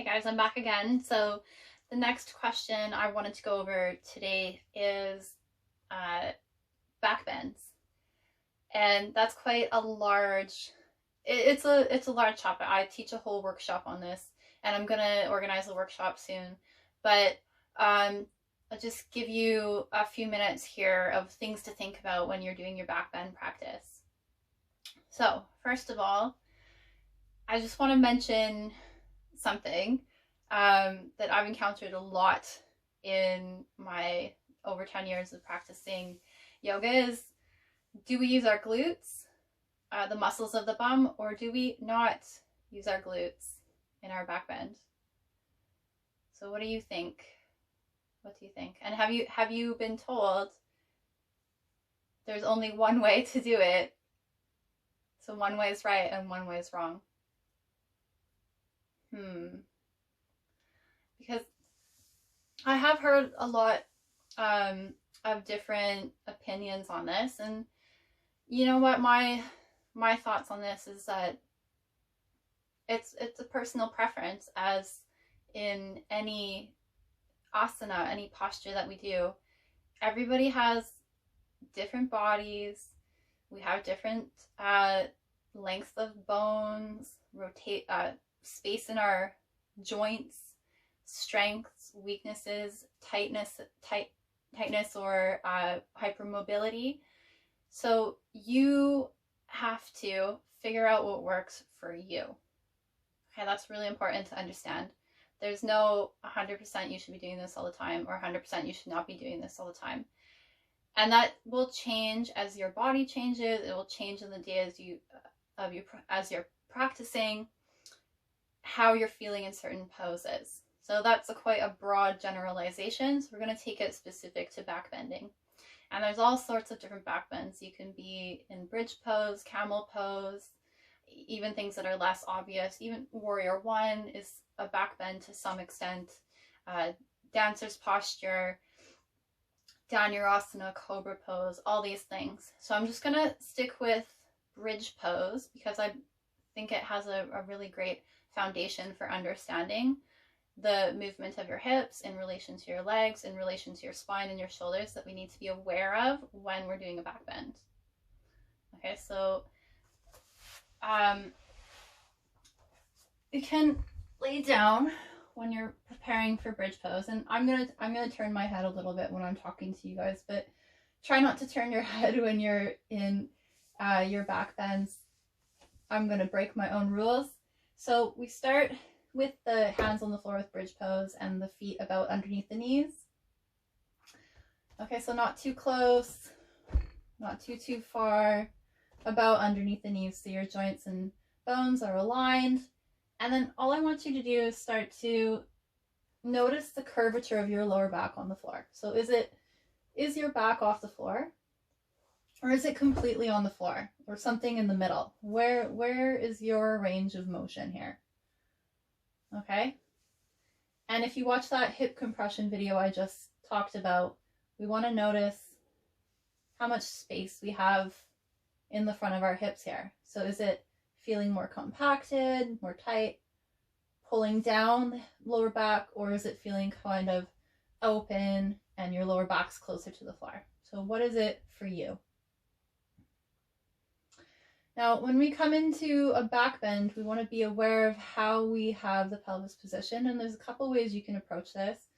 Hey guys, I'm back again. So the next question I wanted to go over today is back bends, and that's quite a large. It's a large topic. I teach a whole workshop on this, and I'm gonna organize a workshop soon. But I'll just give you a few minutes here of things to think about when you're doing your back bend practice. So first of all, I just want to mention something that I've encountered a lot in my over 10 years of practicing yoga is, do we use our glutes, the muscles of the bum, or do we not use our glutes in our back bend? So what do you think? What do you think? And have you been told there's only one way to do it? So one way is right and one way is wrong. Because I have heard a lot of different opinions on this, and you know what, my thoughts on this is that it's a personal preference, as in any asana, any posture that we do. Everybody has different bodies. We have different lengths of bones, space in our joints, strengths, weaknesses, tightness or hypermobility. So you have to figure out what works for you. Okay, that's really important to understand. There's no 100% you should be doing this all the time, or 100% you should not be doing this all the time. And that will change as your body changes. It will change in the day as you're practicing, how you're feeling in certain poses. So that's quite a broad generalization. So we're going to take it specific to back bending. And there's all sorts of different back bends. You can be in bridge pose, camel pose, even things that are less obvious. Even warrior one is a back bend to some extent. Dancer's posture, Dhanurasana, cobra pose, all these things. So I'm just going to stick with bridge pose because I think it has a really great foundation for understanding the movement of your hips in relation to your legs, in relation to your spine and your shoulders, that we need to be aware of when we're doing a back bend. Okay, so you can lay down when you're preparing for bridge pose, and I'm gonna turn my head a little bit when I'm talking to you guys, but try not to turn your head when you're in your back bends. I'm gonna break my own rules. So we start with the hands on the floor with bridge pose and the feet about underneath the knees. Okay, so not too close, not too far, about underneath the knees, so your joints and bones are aligned. And then all I want you to do is start to notice the curvature of your lower back on the floor. So is your back off the floor, or is it completely on the floor, or something in the middle? Where is your range of motion here? Okay. And if you watch that hip compression video I just talked about, we want to notice how much space we have in the front of our hips here. So is it feeling more compacted, more tight, pulling down the lower back, or is it feeling kind of open and your lower back's closer to the floor? So what is it for you? Now, when we come into a back bend, we want to be aware of how we have the pelvis positioned, and there's a couple ways you can approach this.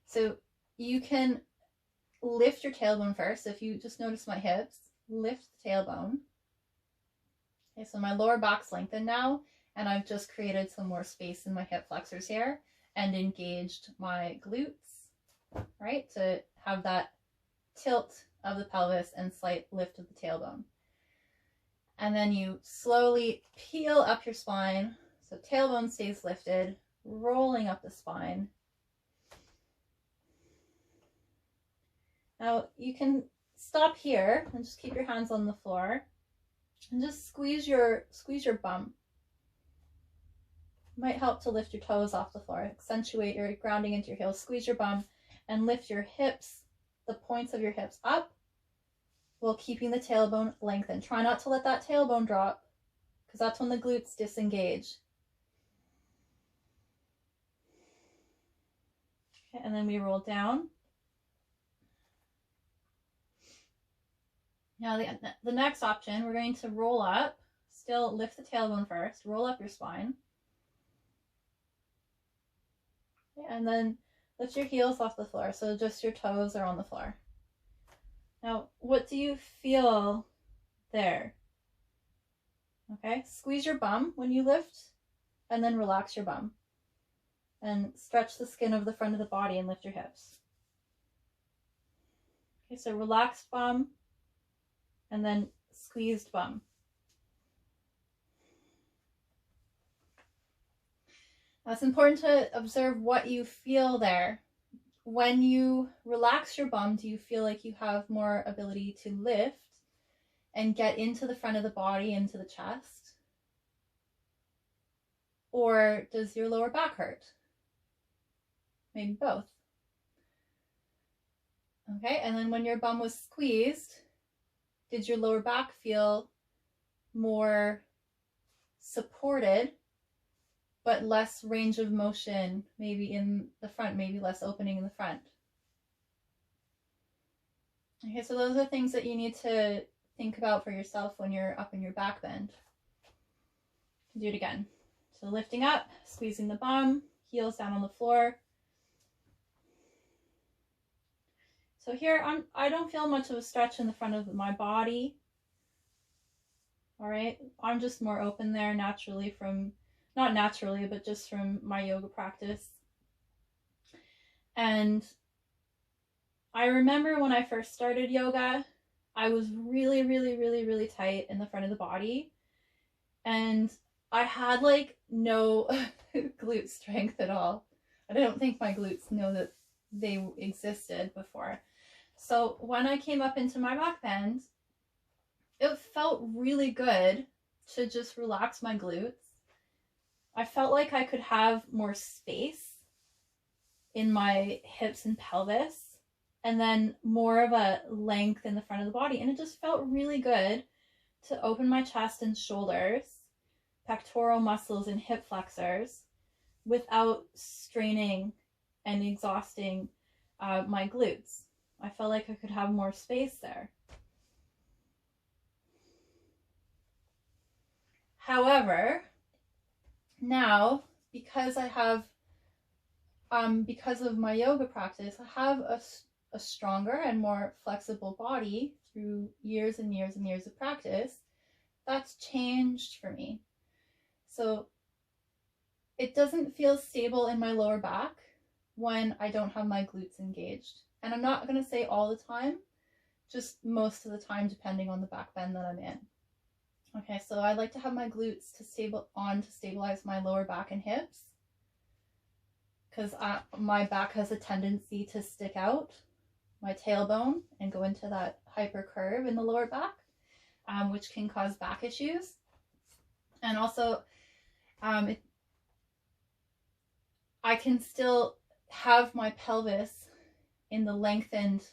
So you can lift your tailbone first. If you just notice my hips, lift the tailbone. Okay, so my lower back's lengthened now, and I've just created some more space in my hip flexors here and engaged my glutes, right, to have that tilt of the pelvis and slight lift of the tailbone. And then you slowly peel up your spine, so tailbone stays lifted, rolling up the spine. Now you can stop here and just keep your hands on the floor and just squeeze your bum. It might help to lift your toes off the floor, accentuate your grounding into your heels, squeeze your bum and lift your hips, the points of your hips up, while keeping the tailbone lengthened. Try not to let that tailbone drop, because that's when the glutes disengage. Okay, and then we roll down. Now the next option, we're going to roll up. Still lift the tailbone first. Roll up your spine. Okay, and then lift your heels off the floor. So just your toes are on the floor. Now, what do you feel there? Okay, squeeze your bum when you lift, and then relax your bum. And stretch the skin of the front of the body and lift your hips. Okay, so relaxed bum, and then squeezed bum. Now it's important to observe what you feel there. When you relax your bum, do you feel like you have more ability to lift and get into the front of the body, into the chest? Or does your lower back hurt? Maybe both. Okay, and then when your bum was squeezed, did your lower back feel more supported, but less range of motion, maybe in the front, maybe less opening in the front? Okay, so those are things that you need to think about for yourself when you're up in your back bend. Do it again. So lifting up, squeezing the bum, heels down on the floor. So here, I don't feel much of a stretch in the front of my body. All right, I'm just more open there naturally from, not naturally, but just from my yoga practice. And I remember when I first started yoga, I was really, really, really, really tight in the front of the body. And I had like no glute strength at all. I don't think my glutes know that they existed before. So when I came up into my back bend, it felt really good to just relax my glutes. I felt like I could have more space in my hips and pelvis, and then more of a length in the front of the body. And it just felt really good to open my chest and shoulders, pectoral muscles and hip flexors without straining and exhausting my glutes. I felt like I could have more space there. However, now, because I have, because of my yoga practice, I have a stronger and more flexible body through years and years and years of practice. That's changed for me. So it doesn't feel stable in my lower back when I don't have my glutes engaged. And I'm not going to say all the time, just most of the time, depending on the back bend that I'm in. Okay, so I like to have my glutes to stabilize my lower back and hips, because my back has a tendency to stick out, my tailbone, and go into that hyper curve in the lower back, which can cause back issues. And also, I can still have my pelvis in the lengthened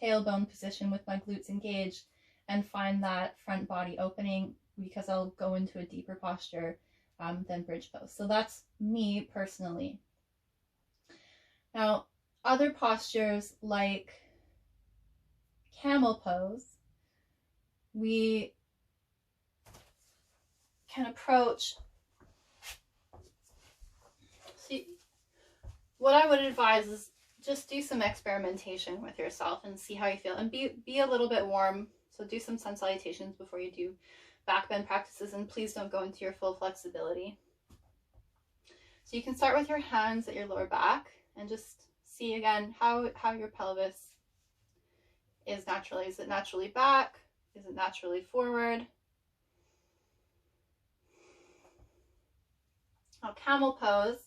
tailbone position with my glutes engaged and find that front body opening, because I'll go into a deeper posture than bridge pose. So that's me personally. Now, other postures like camel pose, we can approach. See, what I would advise is just do some experimentation with yourself and see how you feel, and be a little bit warm. So do some sun salutations before you do back bend practices, and please don't go into your full flexibility. So you can start with your hands at your lower back and just see again how your pelvis is naturally. Is it naturally back? Is it naturally forward? Now, camel pose,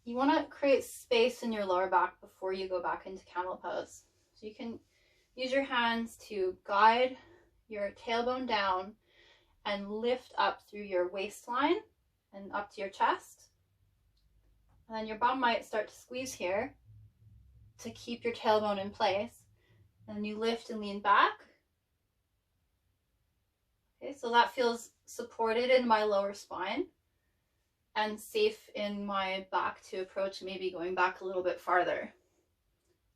you want to create space in your lower back before you go back into camel pose. So you can use your hands to guide your tailbone down and lift up through your waistline and up to your chest. And then your bum might start to squeeze here to keep your tailbone in place. And you lift and lean back. Okay, so that feels supported in my lower spine. and safe in my back to approach, maybe going back a little bit farther.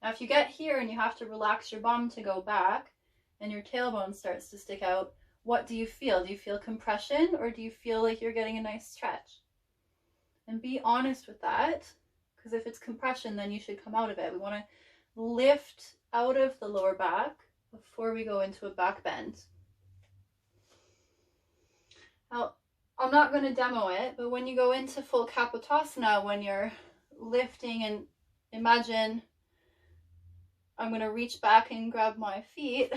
Now, if you get here and you have to relax your bum to go back and your tailbone starts to stick out, what do you feel? Do you feel compression, or do you feel like you're getting a nice stretch? And be honest with that, because if it's compression, then you should come out of it. We want to lift out of the lower back before we go into a back bend. Now, I'm not going to demo it, but when you go into full Kapotasana, when you're lifting, and imagine I'm going to reach back and grab my feet,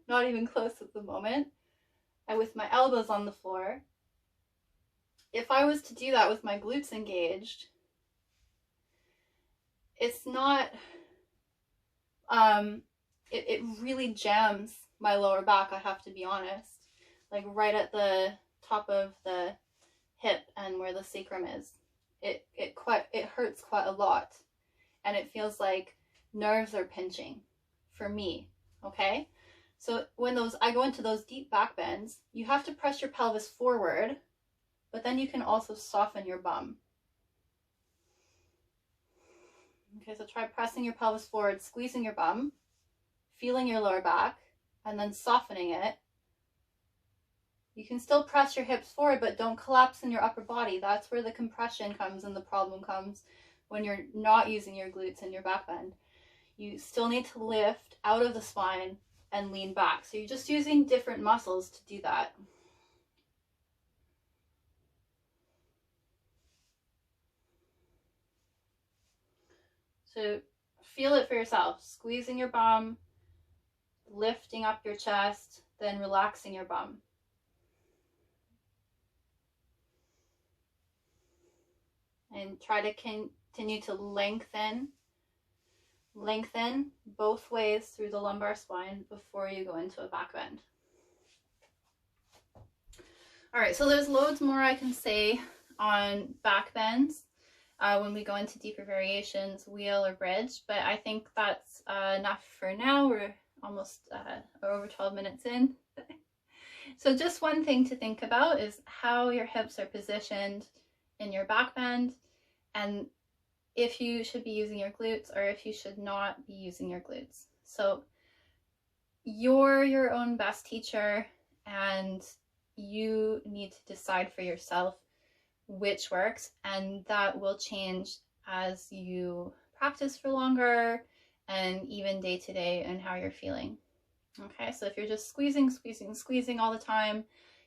not even close at the moment, and with my elbows on the floor. If I was to do that with my glutes engaged, it's not, it really jams my lower back, I have to be honest. Like right at the top of the hip and where the sacrum is. It hurts quite a lot, and it feels like nerves are pinching for me, okay? So when I go into those deep back bends, you have to press your pelvis forward, but then you can also soften your bum. Okay, so try pressing your pelvis forward, squeezing your bum, feeling your lower back, and then softening it. You can still press your hips forward, but don't collapse in your upper body. That's where the compression comes and the problem comes when you're not using your glutes and your back bend. You still need to lift out of the spine and lean back. So you're just using different muscles to do that. So feel it for yourself. Squeezing your bum, lifting up your chest, then relaxing your bum. And try to continue to lengthen both ways through the lumbar spine before you go into a back bend. All right, so there's loads more I can say on back bends when we go into deeper variations, wheel or bridge, but I think that's enough for now. We're almost over 12 minutes in. So just one thing to think about is how your hips are positioned in your back bend, and if you should be using your glutes or if you should not be using your glutes. So you're your own best teacher, and you need to decide for yourself which works, and that will change as you practice for longer and even day to day and how you're feeling. Okay, so if you're just squeezing all the time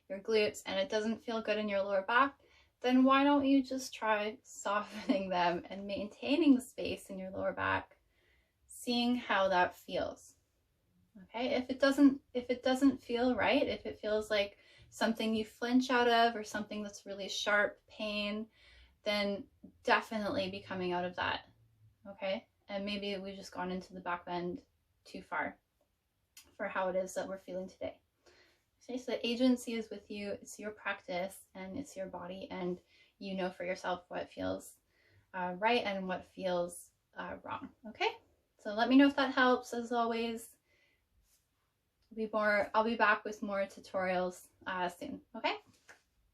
your glutes and it doesn't feel good in your lower back, then why don't you just try softening them and maintaining the space in your lower back, seeing how that feels. Okay, if it doesn't feel right, if it feels like something you flinch out of or something that's really sharp pain, then definitely be coming out of that. Okay, and maybe we've just gone into the back bend too far for how it is that we're feeling today. Okay, so the agency is with you. It's your practice and it's your body, and you know for yourself what feels right and what feels wrong. Okay, so let me know if that helps. As always, I'll be back with more tutorials soon. Okay.